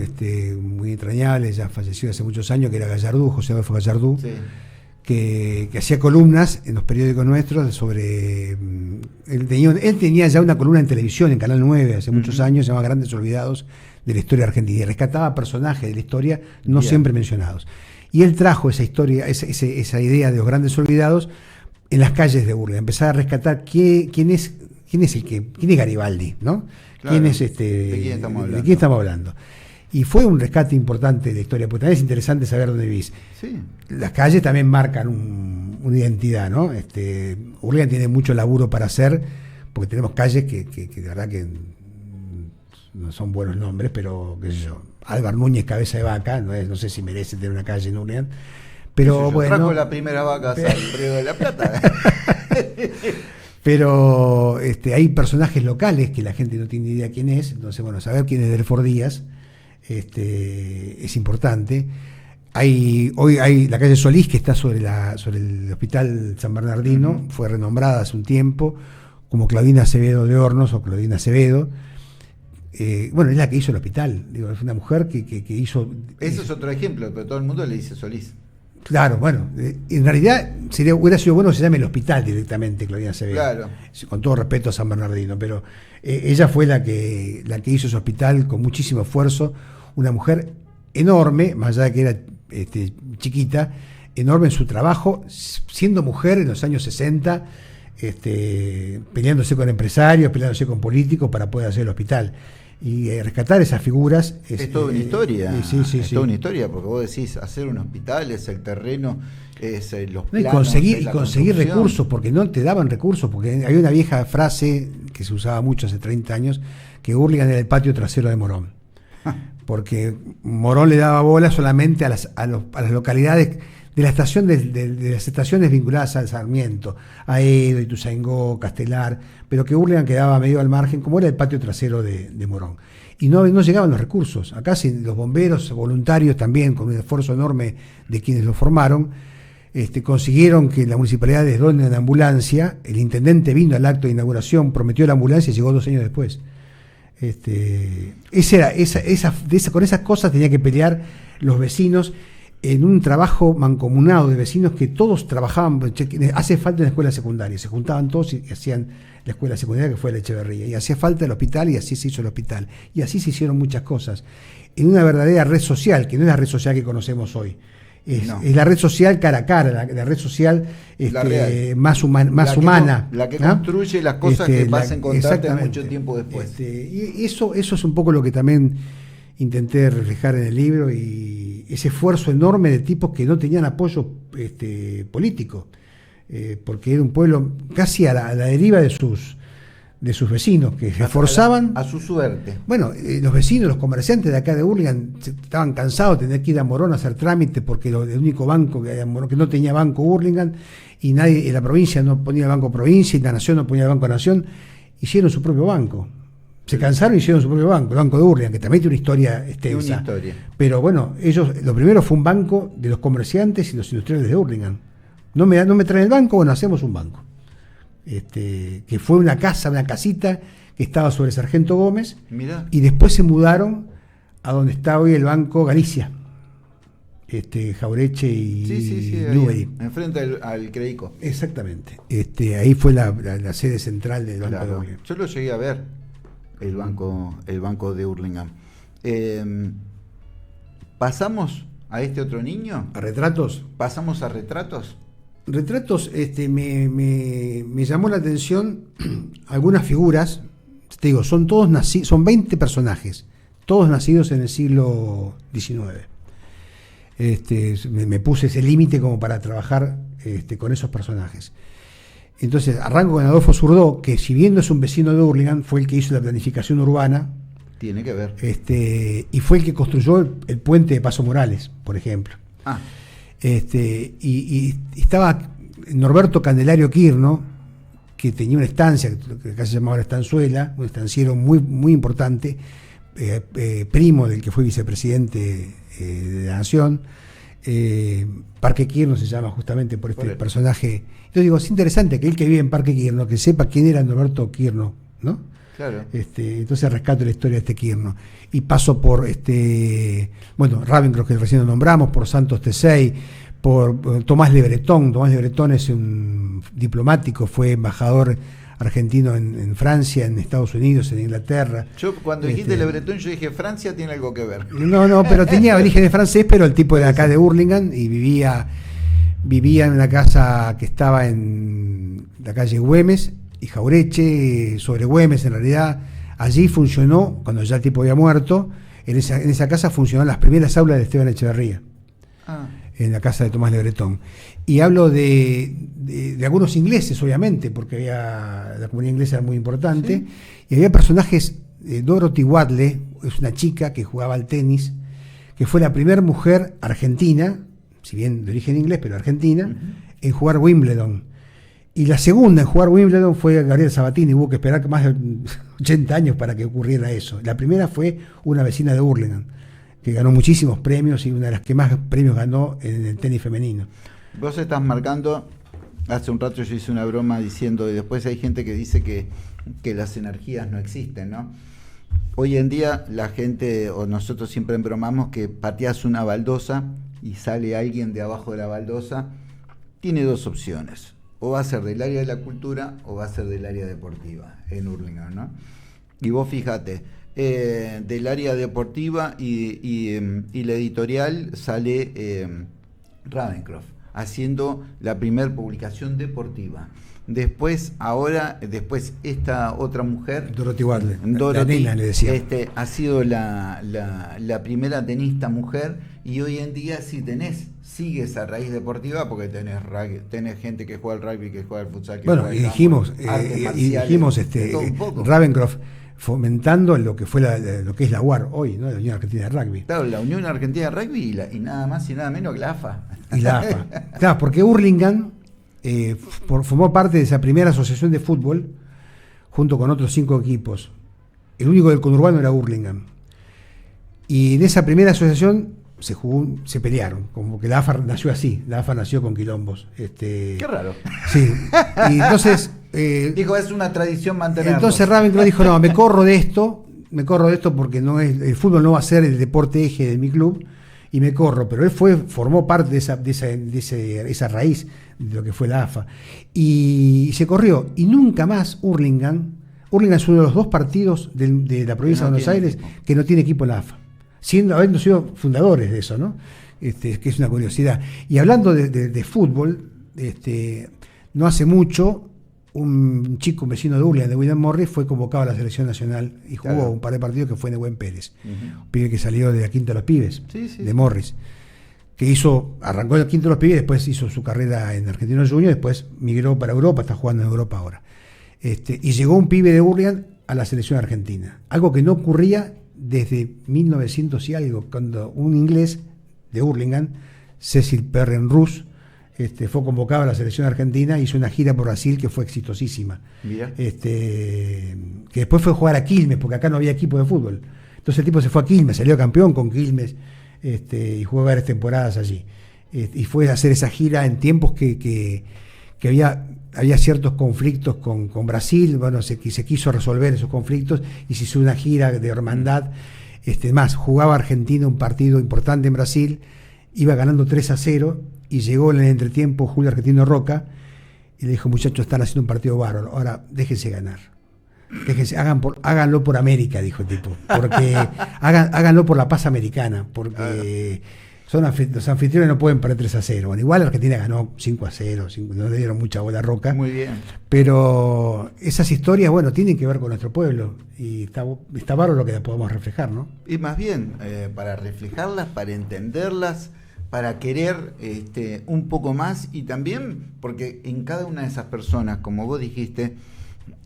muy entrañable, ya falleció hace muchos años, que era Gallardú, José Adolfo Gallardú, sí. que hacía columnas en los periódicos nuestros sobre... Él tenía ya una columna en televisión, en Canal 9, hace muchos años, se llamaba Grandes Olvidados de la Historia Argentina, y rescataba personajes de la historia no siempre mencionados. Y él trajo esa historia, esa idea de los Grandes Olvidados en las calles de Hurlingham, empezar a rescatar quién es Garibaldi, ¿no? Claro, ¿de quién estamos hablando? Y fue un rescate importante de la historia, porque también es interesante saber dónde vivís. Sí. Las calles también marcan una identidad, ¿no? Hurlingham tiene mucho laburo para hacer, porque tenemos calles que de verdad que no son buenos nombres, pero qué sé yo, Álvar Núñez, Cabeza de Vaca, no sé si merece tener una calle en Hurlingham. Pero bueno, trajo la primera vaca al Río de la Plata. Pero hay personajes locales que la gente no tiene ni idea quién es, entonces bueno, saber quién es Delfort Díaz es importante. Hoy hay la calle Solís, que está sobre el Hospital San Bernardino, fue renombrada hace un tiempo como Claudina Acevedo de Hornos o Claudina Acevedo. Bueno, es la que hizo el hospital, digo, es una mujer que hizo... Eso es otro ejemplo, pero todo el mundo le dice Solís. Claro, bueno, en realidad hubiera sido bueno que se llame el hospital directamente, Claudina Acevedo. Claro. Con todo respeto a San Bernardino, pero ella fue la que hizo ese hospital con muchísimo esfuerzo, una mujer enorme, más allá de que era chiquita, enorme en su trabajo, siendo mujer en los años 60, peleándose con empresarios, peleándose con políticos para poder hacer el hospital. Y rescatar esas figuras es toda una historia. Es toda una historia, porque vos decís, hacer un hospital es el terreno, es los planos, y conseguir recursos, porque no te daban recursos, porque hay una vieja frase que se usaba mucho hace 30 años, que Hurlingham era el patio trasero de Morón. Porque Morón le daba bola solamente a las localidades de la estación de las estaciones vinculadas al Sarmiento, a Edo, Ituzaingó, Castelar, pero que Hurlingham quedaba medio al margen, como era el patio trasero de Morón. Y no llegaban los recursos. Acá los bomberos voluntarios también, con un esfuerzo enorme de quienes lo formaron, consiguieron que la municipalidad desdone una ambulancia. El intendente vino al acto de inauguración, prometió la ambulancia y llegó 2 años después. Con esas cosas tenía que pelear los vecinos en un trabajo mancomunado de vecinos que todos trabajaban. Hace falta una escuela secundaria, se juntaban todos y hacían la escuela secundaria, que fue la Echeverría, y hacía falta el hospital, y así se hizo el hospital, y así se hicieron muchas cosas en una verdadera red social, que no es la red social que conocemos hoy. Es la red social cara a cara, la red social más humana. La que construye las cosas que vas a encontrarte mucho tiempo después. Y eso es un poco lo que también intenté reflejar en el libro, y ese esfuerzo enorme de tipos que no tenían apoyo político, porque era un pueblo casi a la deriva de sus vecinos, que se esforzaban a su suerte. Bueno, los vecinos, los comerciantes de acá de Hurlingham estaban cansados de tener que ir a Morón a hacer trámites, porque el único banco que no tenía banco Hurlingham, y nadie en la provincia no ponía el banco provincia, y la nación no ponía el banco nación, hicieron su propio banco. Se cansaron y hicieron su propio banco, el Banco de Hurlingham, que también tiene una historia extensa. Pero bueno, lo primero fue un banco de los comerciantes y los industriales de Hurlingham. No me traen el banco, bueno, hacemos un banco. Que fue una casita que estaba sobre Sargento Gómez. Mirá. Y después se mudaron a donde está hoy el Banco Galicia. Jaureche y Newbery. Enfrente al Credico. Exactamente. Ahí fue la sede central del Banco de Hurlingham. Yo lo llegué a ver, el banco de Hurlingham. ¿Pasamos a este otro niño? ¿A retratos? ¿Pasamos a retratos? Retratos, me llamó la atención algunas figuras. Te digo, son 20 personajes, todos nacidos en el siglo XIX. Me puse ese límite como para trabajar con esos personajes. Entonces arranco con Adolfo Zurdó, que si bien no es un vecino de Hurlingham, fue el que hizo la planificación urbana. Tiene que ver. Y fue el que construyó el puente de Paso Morales, por ejemplo. Y estaba Norberto Candelario Quirno, que tenía una estancia, que acá se llamaba la Estanzuela, un estanciero muy, muy importante, primo del que fue vicepresidente de la Nación. Parque Quirno se llama justamente por este personaje. Yo digo, es interesante que el que vive en Parque Quirno, que sepa quién era Norberto Quirno, ¿no? Claro. Entonces rescato la historia de este Quirno. Y paso por Ravenscroft, que recién lo nombramos, por Santos Tesey, por Tomás Le Breton. Tomás Le Breton es un diplomático, fue embajador argentino en Francia, en Estados Unidos, en Inglaterra. Yo cuando dijiste Le Breton, yo dije, Francia tiene algo que ver. No, pero tenía orígenes francés, pero el tipo era acá de Hurlingham y vivía en una casa que estaba en la calle Güemes y Jaureche, sobre Güemes en realidad. Allí funcionó, cuando ya el tipo había muerto, en esa casa funcionaron las primeras aulas de Esteban Echeverría, en la casa de Tomás Le Breton. Y hablo de algunos ingleses, obviamente, porque la comunidad inglesa era muy importante, ¿sí? Y había personajes. Dorothy Wadley es una chica que jugaba al tenis, que fue la primera mujer argentina, si bien de origen inglés, pero argentina, en jugar Wimbledon. Y la segunda en jugar Wimbledon fue Gabriela Sabatini. Hubo que esperar más de 80 años para que ocurriera eso. La primera fue una vecina de Hurlingham, que ganó muchísimos premios y una de las que más premios ganó en el tenis femenino. Vos estás marcando, hace un rato yo hice una broma diciendo, y después hay gente que dice que las energías no existen, ¿no? Hoy en día la gente, o nosotros siempre embromamos que pateás una baldosa y sale alguien de abajo de la baldosa. Tiene dos opciones: o va a ser del área de la cultura o va a ser del área deportiva en Hurlingham, ¿no? Y vos fíjate, del área deportiva y la editorial sale Ravencroft haciendo la primera publicación deportiva. Después esta otra mujer, Dorothy Wadley, Dorothy, la nena le decía. ha sido la primera tenista mujer, y hoy en día sí sigue esa raíz deportiva, porque tenés gente que juega al rugby, que juega al futsal, que bueno, juega y dijimos Ravencroft fomentando lo que fue lo que es la UAR hoy, ¿no? La Unión Argentina de Rugby. Claro, la Unión Argentina de Rugby y nada más y nada menos que la AFA. Y la AFA. Claro, porque Hurlingham formó parte de esa primera asociación de fútbol junto con otros 5 equipos. El único del conurbano era Hurlingham. Y en esa primera asociación se pelearon, como que la AFA nació así, la AFA nació con quilombos. Qué raro. Sí. Y entonces dijo, es una tradición mantenerlo. Entonces Ravencroft dijo, no, me corro de esto porque el fútbol no va a ser el deporte eje de mi club, y me corro. Pero él formó parte de esa raíz de lo que fue la AFA, y se corrió, y nunca más Hurlingham es uno de los 2 partidos de la provincia de Buenos Aires que no tiene equipo en la AFA, habiendo sido fundadores de eso, ¿no? Que es una curiosidad. Y hablando de fútbol, no hace mucho, un chico, vecino de Hurlingham, de William Morris, fue convocado a la selección nacional y jugó un par de partidos, que fue Nehuen Pérez, un pibe que salió de la Quinta de los Pibes, de Morris, que arrancó en la Quinta de los Pibes, después hizo su carrera en Argentinos Juniors, después migró para Europa, está jugando en Europa ahora. Y llegó un pibe de Hurlingham a la selección argentina, algo que no ocurría desde 1900 y algo, cuando un inglés de Hurlingham, Cecil Perrin-Rus, fue convocado a la selección argentina, hizo una gira por Brasil que fue exitosísima. Que después fue a jugar a Quilmes, porque acá no había equipo de fútbol. Entonces el tipo se fue a Quilmes, salió campeón con Quilmes, y jugó varias temporadas allí. Y fue a hacer esa gira en tiempos que había ciertos conflictos con Brasil. Bueno, se quiso resolver esos conflictos y se hizo una gira de hermandad. Más, jugaba Argentina un partido importante en Brasil, iba ganando 3-0, y llegó en el entretiempo Julio Argentino Roca y le dijo, muchachos, están haciendo un partido bárbaro, ahora déjense ganar. Háganlo por América, dijo el tipo, porque háganlo por la paz americana, porque los anfitriones no pueden perder 3-0. Bueno, igual Argentina ganó 5-0, no le dieron mucha bola a Roca. Muy bien. Pero esas historias, bueno, tienen que ver con nuestro pueblo, y está bárbaro lo que podemos reflejar, ¿no? Y más bien, para reflejarlas, para entenderlas, para querer un poco más, y también porque en cada una de esas personas, como vos dijiste,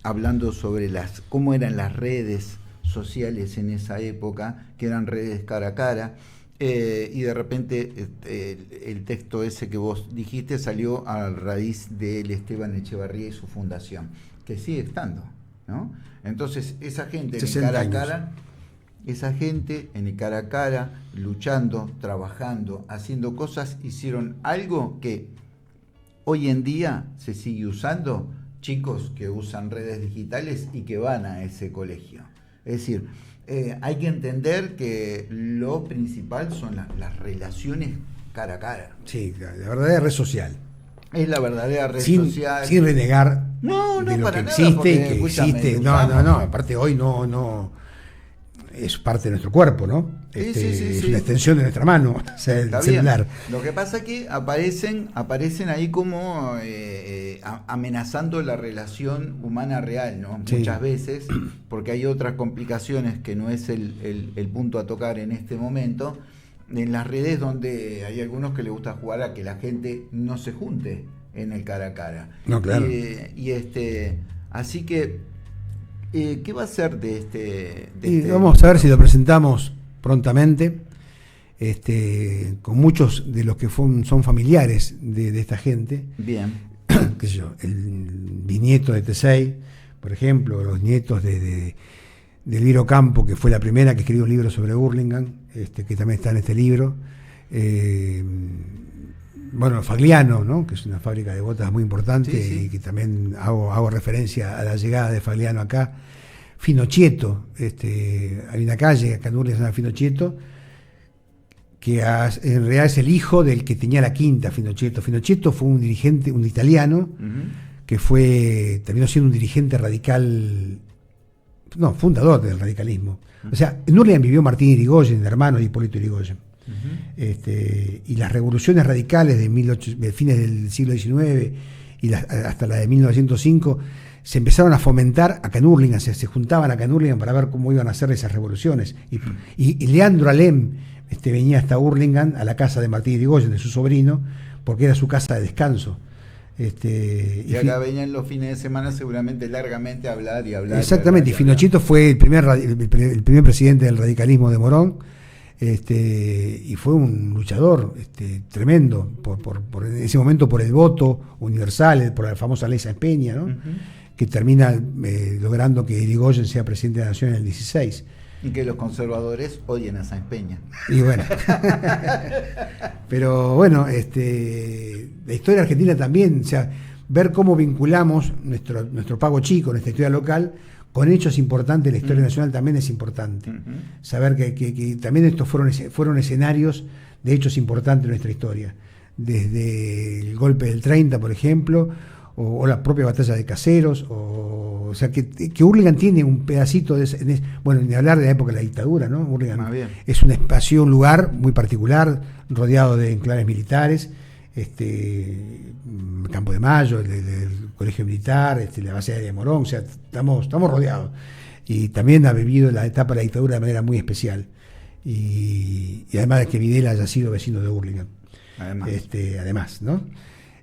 hablando sobre cómo eran las redes sociales en esa época, que eran redes cara a cara, y de repente el texto ese que vos dijiste salió a raíz del Esteban Echevarría y su fundación, que sigue estando, ¿no? Entonces esa gente en cara a cara, en el cara a cara, luchando, trabajando, haciendo cosas, hicieron algo que hoy en día se sigue usando, chicos que usan redes digitales y que van a ese colegio. Es decir, hay que entender que lo principal son las relaciones cara a cara. Sí, la verdadera red social. Es la verdadera red social. Sin renegar de lo para que nada, existe porque, y que existe. No, aparte hoy no es parte de nuestro cuerpo, ¿no? Es una extensión de nuestra mano, o sea, el celular. Lo que pasa es que aparecen ahí como amenazando la relación humana real, ¿no? Sí. Muchas veces, porque hay otras complicaciones que no es el punto a tocar en este momento, en las redes, donde hay algunos que les gusta jugar a que la gente no se junte en el cara a cara. No, claro. Así que ¿qué va a ser de vamos a ver si lo presentamos prontamente, con muchos de los que son familiares de esta gente. Bien. qué sé yo, el bisnieto de Tesey, por ejemplo, los nietos de Elvira Ocampo, que fue la primera que escribió un libro sobre Hurlingham, que también está en este libro. Bueno, Fagliano, ¿no? Que es una fábrica de botas muy importante, y que también hago referencia a la llegada de Fagliano acá. Finocchieto, hay una calle acá en Hurlingham que se llama Finocchieto, que en realidad es el hijo del que tenía la quinta, Finocchieto. Finocchieto fue un dirigente, un italiano, que terminó siendo un dirigente radical, fundador del radicalismo. O sea, en Hurlingham vivió Martín Irigoyen, hermano de Hipólito Irigoyen. Y las revoluciones radicales de fines del siglo XIX y hasta la de 1905 se empezaron a fomentar acá en Hurlingham, se juntaban acá en Hurlingham para ver cómo iban a hacer esas revoluciones. Y Leandro Alem venía hasta Hurlingham, a la casa de Martín Irigoyen, de su sobrino, porque era su casa de descanso. Y acá venían los fines de semana seguramente largamente a hablar y hablar. Exactamente, y Finocchieto fue el primer presidente del radicalismo de Morón, y fue un luchador tremendo, en ese momento por el voto universal, por la famosa ley Sáenz Peña, ¿no? Que termina logrando que Irigoyen sea presidente de la Nación en el 16. Y que los conservadores odien a Sáenz Peña. Y bueno. Pero bueno, la historia argentina también, o sea, ver cómo vinculamos nuestro pago chico, nuestra historia local, con hechos importantes de la historia nacional también es importante. Saber que también estos fueron escenarios de hechos importantes de nuestra historia. Desde el golpe del 30, por ejemplo, o la propia batalla de Caseros, o sea, que Hurlingham tiene un pedacito bueno, ni hablar de la época de la dictadura, ¿no? Hurlingham es un espacio, un lugar muy particular, rodeado de enclaves militares, Campo de Mayo, el Colegio Militar, la base aérea de Morón, o sea, estamos rodeados. Y también ha vivido la etapa de la dictadura de manera muy especial. Y además de que Videla haya sido vecino de Hurlingham. Además, ¿no?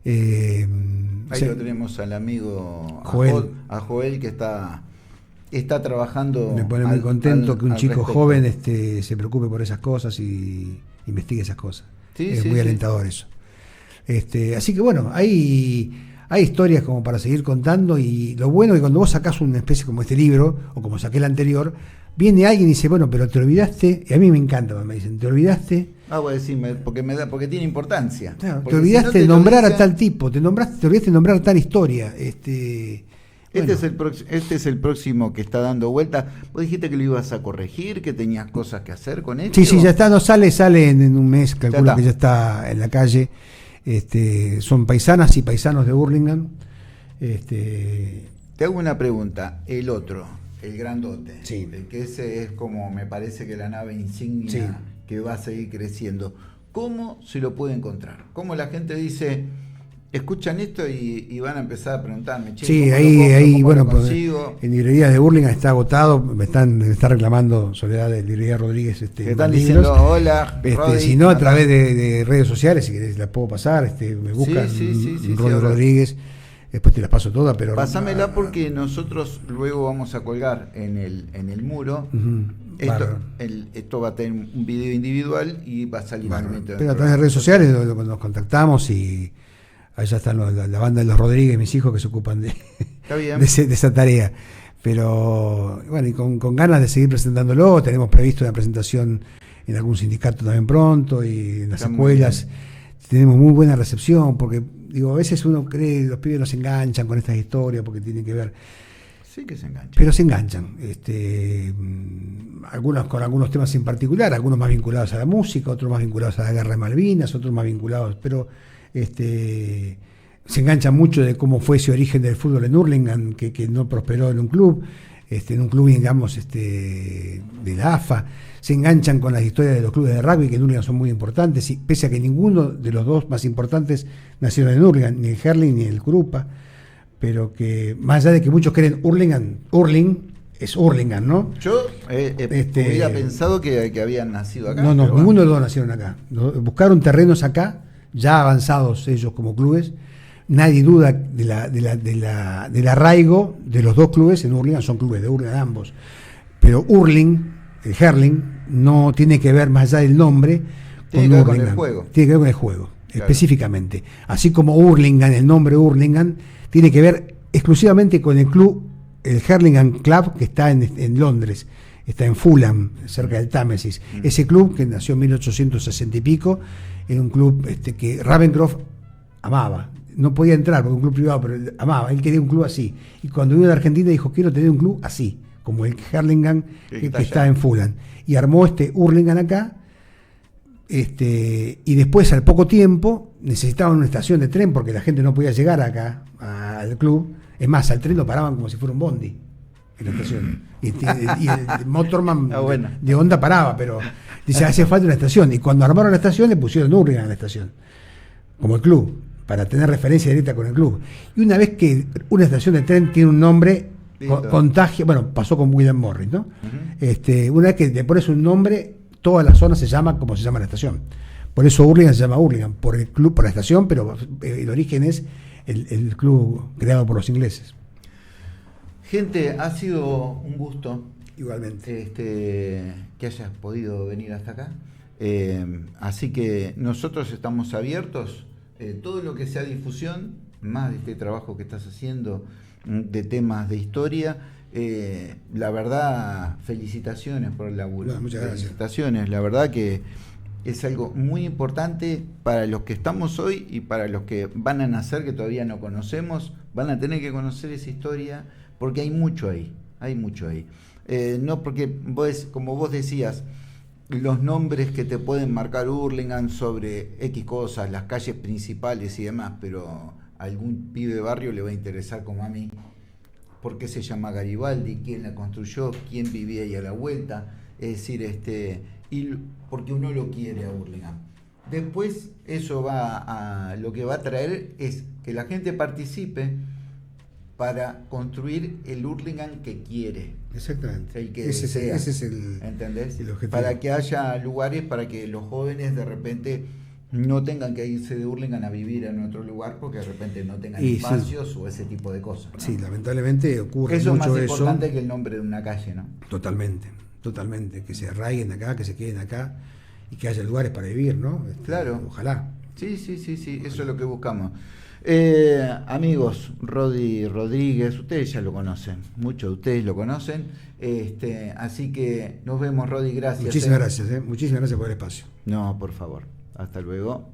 Ahí lo tenemos al amigo Joel, que está trabajando. Me pone muy contento que un chico joven se preocupe por esas cosas y investigue esas cosas. Es muy alentador eso. Así que bueno, hay historias como para seguir contando, y lo bueno es que cuando vos sacás una especie como este libro, o como saqué el anterior, viene alguien y dice, bueno, pero te olvidaste, y a mí me encanta cuando me dicen, te olvidaste. Voy a decirme, porque tiene importancia. Claro, te olvidaste de nombrar a tal tipo, te olvidaste de nombrar tal historia. Este es el próximo que está dando vuelta. Vos dijiste que lo ibas a corregir, que tenías cosas que hacer con esto. Sí, ya está, sale en un mes, calculo que ya está en la calle. Son paisanas y paisanos de Hurlingham. Te hago una pregunta. El otro, el grandote, sí, que ese es como, me parece que la nave insignia, que va a seguir creciendo. ¿Cómo se lo puede encontrar? ¿Cómo la gente dice, escuchan esto y van a empezar a preguntarme? Sí, ahí bueno, pues, en librerías de Hurlingham está agotado, me está reclamando Soledad de Librería Rodríguez. Te están diciendo, hola, si no, a través de redes sociales, si querés la puedo pasar, me buscan Rodríguez, después te las paso todas, pero... Pásamela porque nosotros luego vamos a colgar en el muro. Esto va a tener un video individual y va a salir pero a través de redes sociales nos contactamos, y allá están la banda de los Rodríguez, mis hijos, que se ocupan de esa tarea. Pero bueno, y con ganas de seguir presentándolo. Tenemos previsto una presentación en algún sindicato también pronto, y en las escuelas tenemos muy buena recepción, porque a veces uno cree, los pibes no se enganchan con estas historias porque tienen que ver. Sí que se enganchan. Pero se enganchan. Algunos con algunos temas en particular, algunos más vinculados a la música, otros más vinculados a la guerra de Malvinas, otros más vinculados, pero se enganchan mucho de cómo fue ese origen del fútbol en Hurlingham, que no prosperó en un club, digamos, de la AFA. Se enganchan con las historias de los clubes de rugby, que en Hurlingham son muy importantes, y pese a que ninguno de los dos más importantes nacieron en Hurlingham, ni el Herling ni el Curupa, pero que más allá de que muchos creen Hurling es Hurlingham, ¿no? Yo hubiera pensado que habían nacido acá. No, ninguno de los dos nacieron acá. Buscaron terrenos acá, ya avanzados ellos como clubes. Nadie duda del arraigo de los dos clubes en Hurlingham, son clubes de Hurlingham ambos. Pero el Herling, no tiene que ver más allá del nombre con Hurlingham. Tiene que ver con el juego. Tiene que ver con el juego. específicamente. Así como Hurlingham, el nombre Hurlingham, tiene que ver exclusivamente con el club, el Hurlingham Club, que está en Londres, está en Fulham, cerca del Támesis. Ese club, que nació en 1860 y pico, era un club que Ravenscroft amaba. No podía entrar porque un club privado, pero él amaba, él quería un club así. Y cuando vino de Argentina dijo, quiero tener un club así, como el Hurlingham que está en Fulham. Y armó Hurlingham acá, y después al poco tiempo necesitaban una estación de tren porque la gente no podía llegar acá al club. Es más, al tren lo paraban como si fuera un bondi en la estación. Y el Motorman de Honda paraba, pero dice, hacía falta una estación. Y cuando armaron la estación le pusieron Hurlingham a la estación, como el club, para tener referencia directa con el club. Y una vez que una estación de tren tiene un nombre, contagia, bueno, pasó con William Morris, ¿no? Una vez que le pones un nombre, toda la zona se llama como se llama la estación. Por eso Hurlingham se llama Hurlingham, por el club, por la estación, pero el origen es el club creado por los ingleses. Gente, ha sido un gusto. Igualmente. Que hayas podido venir hasta acá. Así que nosotros estamos abiertos. Todo lo que sea difusión, más de este trabajo que estás haciendo, de temas de historia, la verdad, felicitaciones por el laburo. Bueno, muchas gracias. Felicitaciones, la verdad que es algo muy importante para los que estamos hoy y para los que van a nacer, que todavía no conocemos, van a tener que conocer esa historia, porque hay mucho ahí, no porque como vos decías, los nombres que te pueden marcar Hurlingham sobre X cosas, las calles principales y demás, pero a algún pibe de barrio le va a interesar como a mí, por qué se llama Garibaldi, quién la construyó, quién vivía ahí a la vuelta, es decir, y porque uno lo quiere a Hurlingham. Después eso lo que va a traer es que la gente participe para construir el Hurlingham que quiere. Exactamente. El que desea. Ese es el, ¿entendés? El objetivo. Para que haya lugares para que los jóvenes de repente no tengan que irse de Hurlingham a vivir en otro lugar porque de repente no tengan espacios o ese tipo de cosas, ¿no? Sí, lamentablemente ocurre eso mucho es más importante que el nombre de una calle, ¿no? Totalmente, que se arraiguen acá, que se queden acá y que haya lugares para vivir, ¿no? Claro. Ojalá. Sí, eso es lo que buscamos. Amigos, Rodi Rodríguez, ustedes ya lo conocen, muchos de ustedes lo conocen, así que nos vemos, Rodi, gracias. Muchísimas gracias por el espacio. No, por favor, hasta luego.